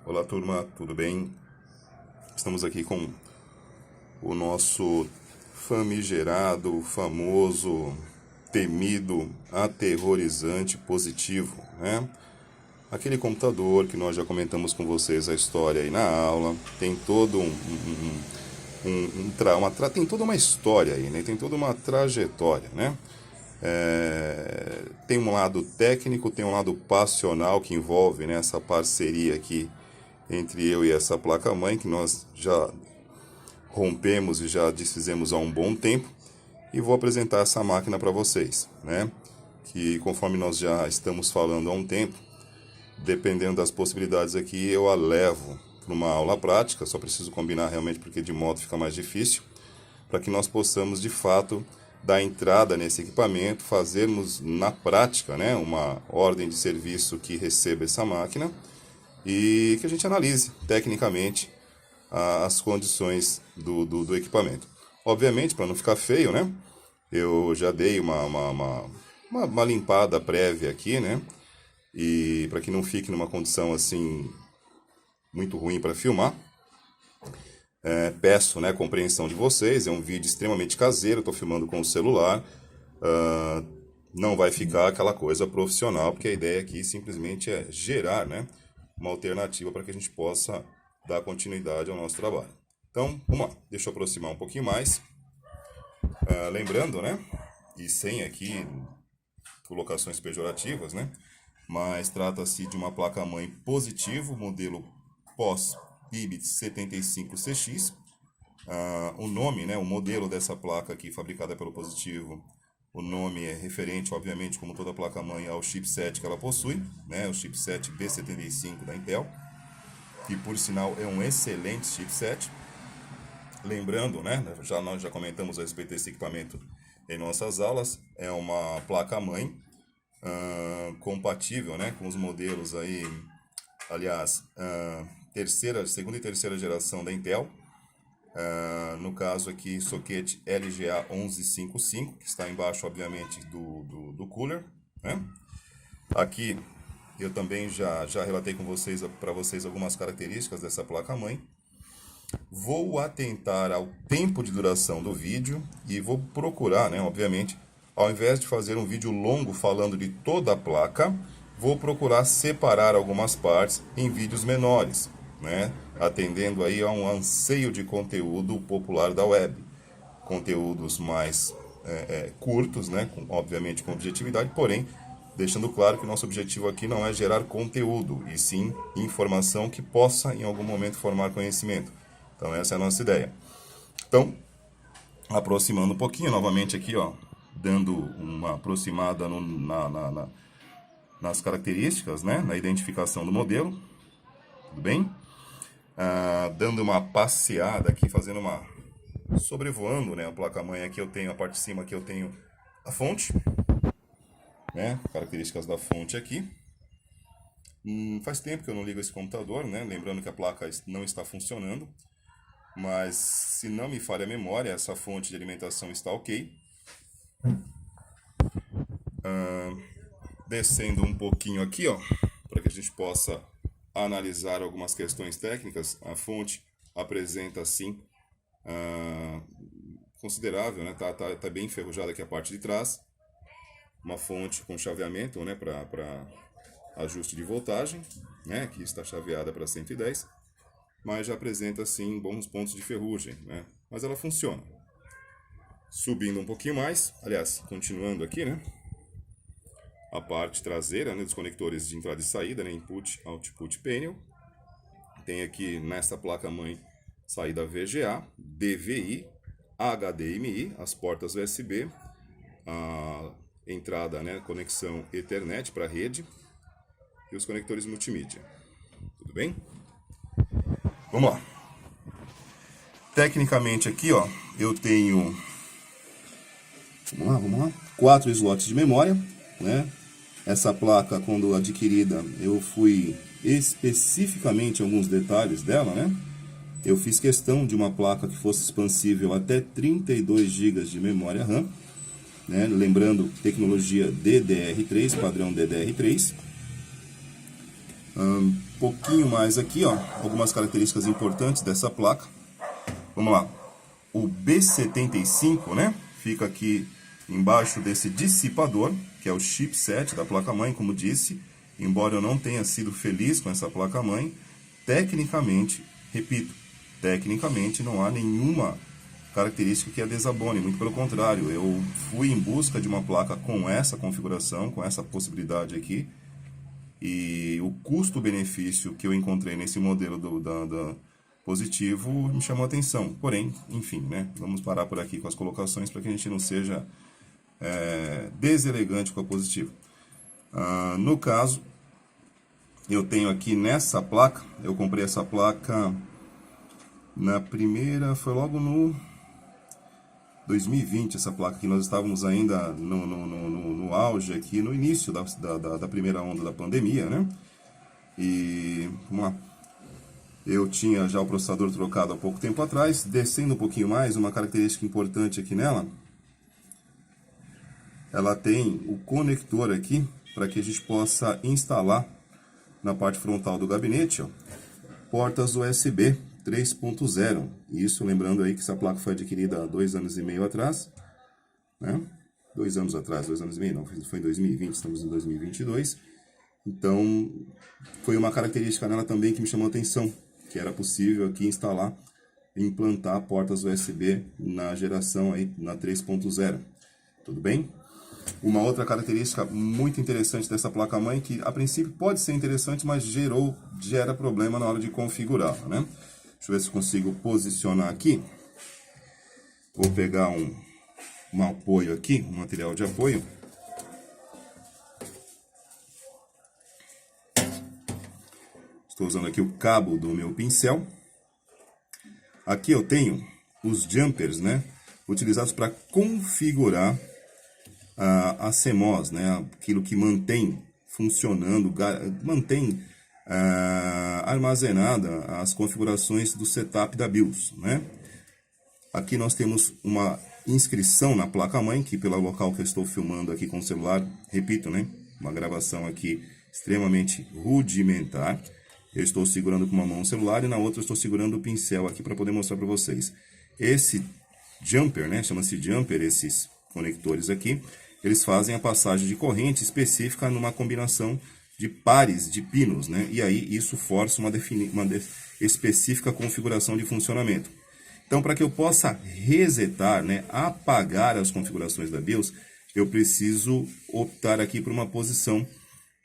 Olá turma, tudo bem? Estamos aqui com o nosso famigerado, famoso, temido, aterrorizante positivo, né? Aquele computador que nós já comentamos com vocês a história aí na aula, tem todo tem toda uma história aí, né? Tem toda uma trajetória, né? Tem um lado técnico, tem um lado passional que envolve, né, essa parceria aqui entre eu e essa placa-mãe, que nós já rompemos e já desfizemos há um bom tempo, e vou apresentar essa máquina para vocês, né? Que conforme nós já estamos falando há um tempo, dependendo das possibilidades aqui, eu a levo para uma aula prática, só preciso combinar realmente porque de moto fica mais difícil, para que nós possamos de fato dar entrada nesse equipamento, fazermos na prática, né, uma ordem de serviço que receba essa máquina e que a gente analise tecnicamente as condições do equipamento. Obviamente, para não ficar feio, né, eu já dei uma limpada prévia aqui, né, e para que não fique numa condição assim muito ruim para filmar. Peço, né, a compreensão de vocês, é um vídeo extremamente caseiro, estou filmando com o celular, não vai ficar aquela coisa profissional, porque a ideia aqui simplesmente é gerar, né, uma alternativa para que a gente possa dar continuidade ao nosso trabalho. Então, vamos lá, deixa eu aproximar um pouquinho mais, lembrando, né, e sem aqui colocações pejorativas, né, mas trata-se de uma placa-mãe positivo, modelo POS PIBIT 75CX. O nome, né, o modelo dessa placa aqui, fabricada pelo Positivo, o nome é referente, obviamente, como toda placa-mãe, ao chipset que ela possui, né, o chipset B75 da Intel, que por sinal é um excelente chipset. Lembrando, né, nós já comentamos a respeito desse equipamento em nossas aulas, é uma placa-mãe compatível, né, com os modelos aí, aliás, segunda e terceira geração da Intel. No caso aqui, soquete LGA 1155, que está embaixo, obviamente, do cooler, né? Aqui eu também já relatei para vocês algumas características dessa placa-mãe. Vou atentar ao tempo de duração do vídeo e vou procurar, né, obviamente, ao invés de fazer um vídeo longo falando de toda a placa, vou procurar separar algumas partes em vídeos menores, né, atendendo aí a um anseio de conteúdo popular da web. Conteúdos mais curtos, né, obviamente com objetividade, porém, deixando claro que o nosso objetivo aqui não é gerar conteúdo, e sim informação que possa em algum momento formar conhecimento. Então essa é a nossa ideia. Então, aproximando um pouquinho, novamente aqui, ó, dando uma aproximada nas características, né, na identificação do modelo, tudo bem? Dando uma passeada aqui, fazendo sobrevoando, né, a placa-mãe aqui eu tenho, a parte de cima aqui eu tenho a fonte, né, características da fonte aqui. Faz tempo que eu não ligo esse computador, né, lembrando que a placa não está funcionando, mas se não me falha a memória, essa fonte de alimentação está ok. Descendo um pouquinho aqui, ó, para que a gente possa analisar algumas questões técnicas, a fonte apresenta assim considerável, né? Tá bem enferrujada aqui a parte de trás, uma fonte com chaveamento, né, para ajuste de voltagem, né, que está chaveada para 110, mas já apresenta assim bons pontos de ferrugem, né? Mas ela funciona. Subindo um pouquinho mais, aliás, continuando aqui, né, a parte traseira, né, dos conectores de entrada e saída, né, input, output panel. Tem aqui nessa placa-mãe saída VGA, DVI, HDMI, as portas USB, a entrada, né, conexão Ethernet para rede e os conectores multimídia. Tudo bem? Vamos lá. Tecnicamente aqui, ó, eu tenho, vamos lá, 4 slots de memória, né? Essa placa, quando adquirida, eu fui especificamente alguns detalhes dela, né? Eu fiz questão de uma placa que fosse expansível até 32 GB de memória RAM, né? Lembrando, tecnologia DDR3, padrão DDR3. pouquinho mais aqui, ó, algumas características importantes dessa placa. Vamos lá. O B75, né? Fica aqui embaixo desse dissipador, que é o chipset da placa-mãe, como disse. Embora eu não tenha sido feliz com essa placa-mãe, tecnicamente, repito, tecnicamente não há nenhuma característica que a desabone, muito pelo contrário, eu fui em busca de uma placa com essa configuração, com essa possibilidade aqui, e o custo-benefício que eu encontrei nesse modelo da Positivo me chamou a atenção. Porém, enfim, né, vamos parar por aqui com as colocações para que a gente não seja deselegante com a Positivo. No caso, eu tenho aqui nessa placa, eu comprei essa placa na primeira, foi logo no 2020, essa placa que nós estávamos ainda no auge aqui, no início da primeira onda da pandemia, né? E, vamos lá, eu tinha já o processador trocado há pouco tempo atrás. Descendo um pouquinho mais, uma característica importante aqui nela, ela tem o conector aqui, para que a gente possa instalar na parte frontal do gabinete, ó, portas USB 3.0. Isso lembrando aí que essa placa foi adquirida há 2 anos e meio atrás, né? 2 anos atrás, 2 anos e meio, não, foi em 2020, estamos em 2022. Então, foi uma característica nela também que me chamou a atenção, que era possível aqui instalar e implantar portas USB na geração aí, na 3.0. Tudo bem? Uma outra característica muito interessante dessa placa-mãe, que a princípio pode ser interessante, mas gera problema na hora de configurar, né? Deixa eu ver se consigo posicionar aqui. Vou pegar um apoio aqui, um material de apoio. Estou usando aqui o cabo do meu pincel. Aqui eu tenho os jumpers, né, utilizados para configurar a CMOS, né, aquilo que mantém funcionando, mantém armazenada as configurações do setup da BIOS, né? Aqui nós temos uma inscrição na placa-mãe, que pelo local que eu estou filmando aqui com o celular, repito, né, uma gravação aqui extremamente rudimentar. Eu estou segurando com uma mão o celular e na outra eu estou segurando o pincel aqui para poder mostrar para vocês. Esse jumper, né, chama-se jumper, esses conectores aqui, eles fazem a passagem de corrente específica numa combinação de pares de pinos, né? E aí isso força uma específica configuração de funcionamento. Então, para que eu possa resetar, né, apagar as configurações da BIOS, eu preciso optar aqui por uma posição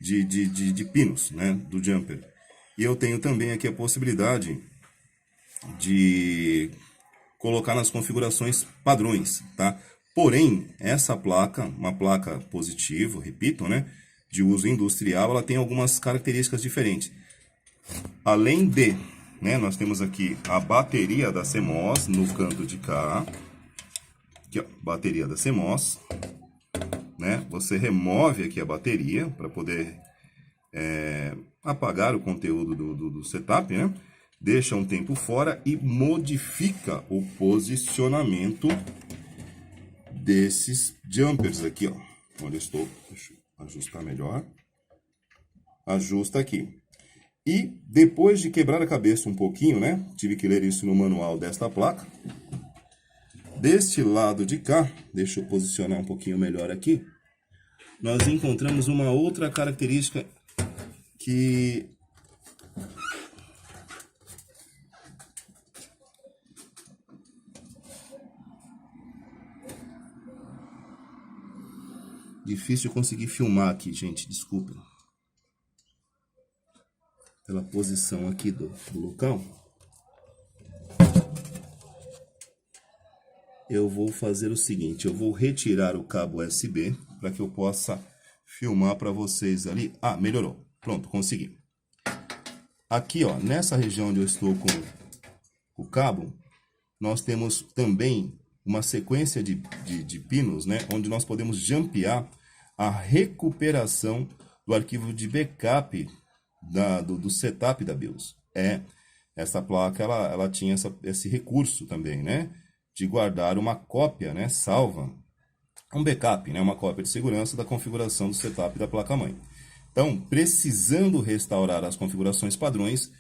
de pinos, né, do jumper. E eu tenho também aqui a possibilidade de colocar nas configurações padrões, tá? Porém, essa placa, uma placa Positivo, repito, né, de uso industrial, ela tem algumas características diferentes. Além de, né, nós temos aqui a bateria da CMOS no canto de cá. Aqui, ó, bateria da CMOS, né? Você remove aqui a bateria para poder apagar o conteúdo do setup, né? Deixa um tempo fora e modifica o posicionamento desses jumpers aqui, ó. Onde eu estou, deixa eu ajustar melhor. Ajusta aqui. E depois de quebrar a cabeça um pouquinho, né? Tive que ler isso no manual desta placa. Deste lado de cá, deixa eu posicionar um pouquinho melhor aqui. Nós encontramos uma outra característica que difícil conseguir filmar aqui, gente, desculpa. Pela posição aqui do local. Eu vou fazer o seguinte, eu vou retirar o cabo USB para que eu possa filmar para vocês ali. Ah, melhorou. Pronto, consegui. Aqui, ó, nessa região onde eu estou com o cabo, nós temos também uma sequência de pinos, né, onde nós podemos jumpear a recuperação do arquivo de backup do setup da BIOS. Essa placa, ela tinha esse recurso também, né, de guardar uma cópia, né, salva, um backup, né, uma cópia de segurança da configuração do setup da placa-mãe. Então, precisando restaurar as configurações padrões,